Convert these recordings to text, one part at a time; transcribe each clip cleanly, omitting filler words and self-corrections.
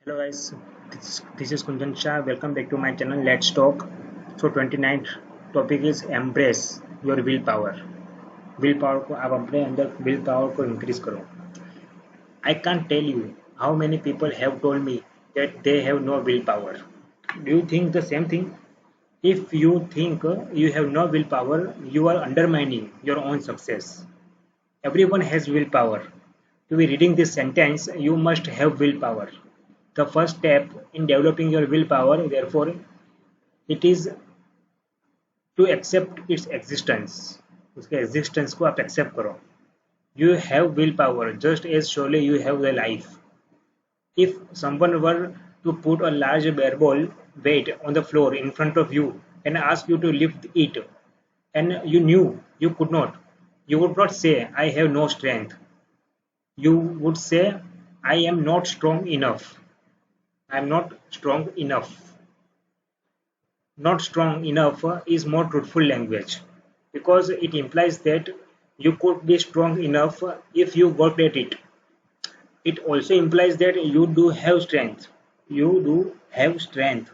Hello guys, this is Kunjan Shah. Welcome back to my channel. Let's talk. So 29th topic is embrace your willpower. willpower को आप अपने अंदर willpower को increase करो. I can't tell you how many people have told me that they have no willpower. Do you think the same thing? If you think you have no willpower, you are undermining your own success. Everyone has willpower. To be reading this sentence, you must have willpower. The first step in developing your willpower, therefore, it is to accept its existence. उसके existence को आप accept करो. You have willpower just as surely you have the life. If someone were to put a large bare ball weight on the floor in front of you and ask you to lift it, and you knew you could not, you would not say, I have no strength. You would say, I am not strong enough. I am not strong enough. Not strong enough is more truthful language because it implies that you could be strong enough if you worked at it. It also implies that you do have strength. You do have strength.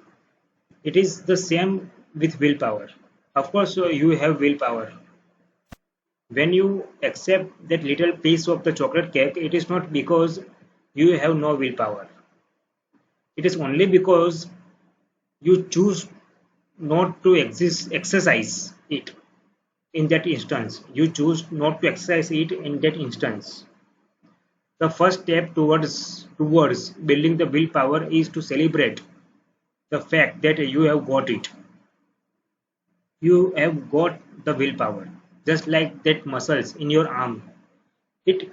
It is the same with willpower. Of course, you have willpower. When you accept that little piece of the chocolate cake, it is not because you have no willpower. It is only because you choose not to exercise it in that instance. You choose not to exercise it in that instance. The first step towards building the willpower is to celebrate the fact that you have got it. You have got the willpower, just like that muscles in your arm. It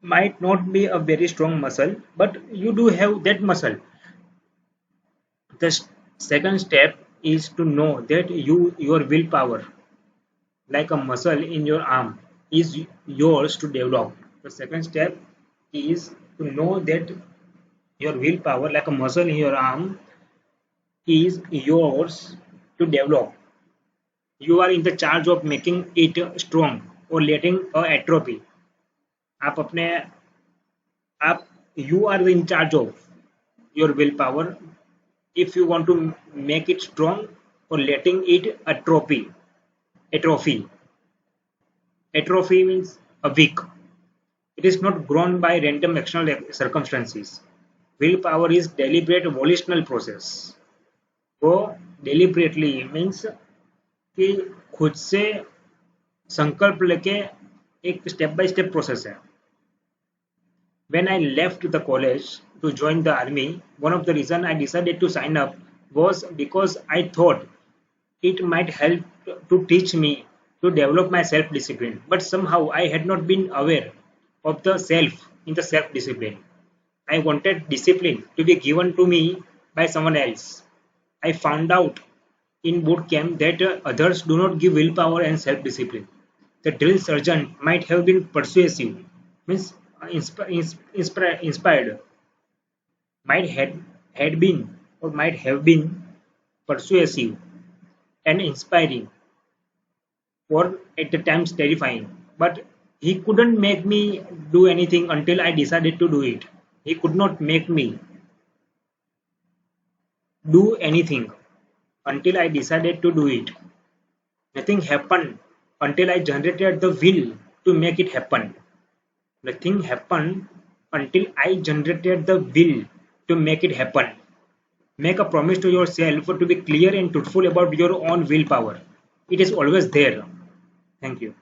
might not be a very strong muscle, but you do have that muscle. The second step is to know that your willpower, like a muscle in your arm, is yours to develop. The second step is to know that your willpower, like a muscle in your arm, is yours to develop. You are in the charge of making it strong or letting it atrophy. आप अपने आप You are in charge of your willpower if you want to make it strong or letting it atrophy. Atrophy means a weak. It is not grown by random external circumstances. Willpower is deliberate volitional process. वो deliberately means कि खुद से संकल्प लेके एक step by step process है. When I left the college to join the army, one of the reasons I decided to sign up was because I thought it might help to teach me to develop my self-discipline. But somehow I had not been aware of the self in the self-discipline. I wanted discipline to be given to me by someone else. I found out in boot camp that others do not give willpower and self-discipline. The drill sergeant might have been persuasive, means inspired, had been or might have been persuasive and inspiring, or at the times terrifying. But he couldn't make me do anything until I decided to do it. He could not make me do anything until I decided to do it. Nothing happened until I generated the will to make it happen. Nothing happened until I generated the will to make it happen. Make a promise to yourself to be clear and truthful about your own willpower. It is always there. Thank you.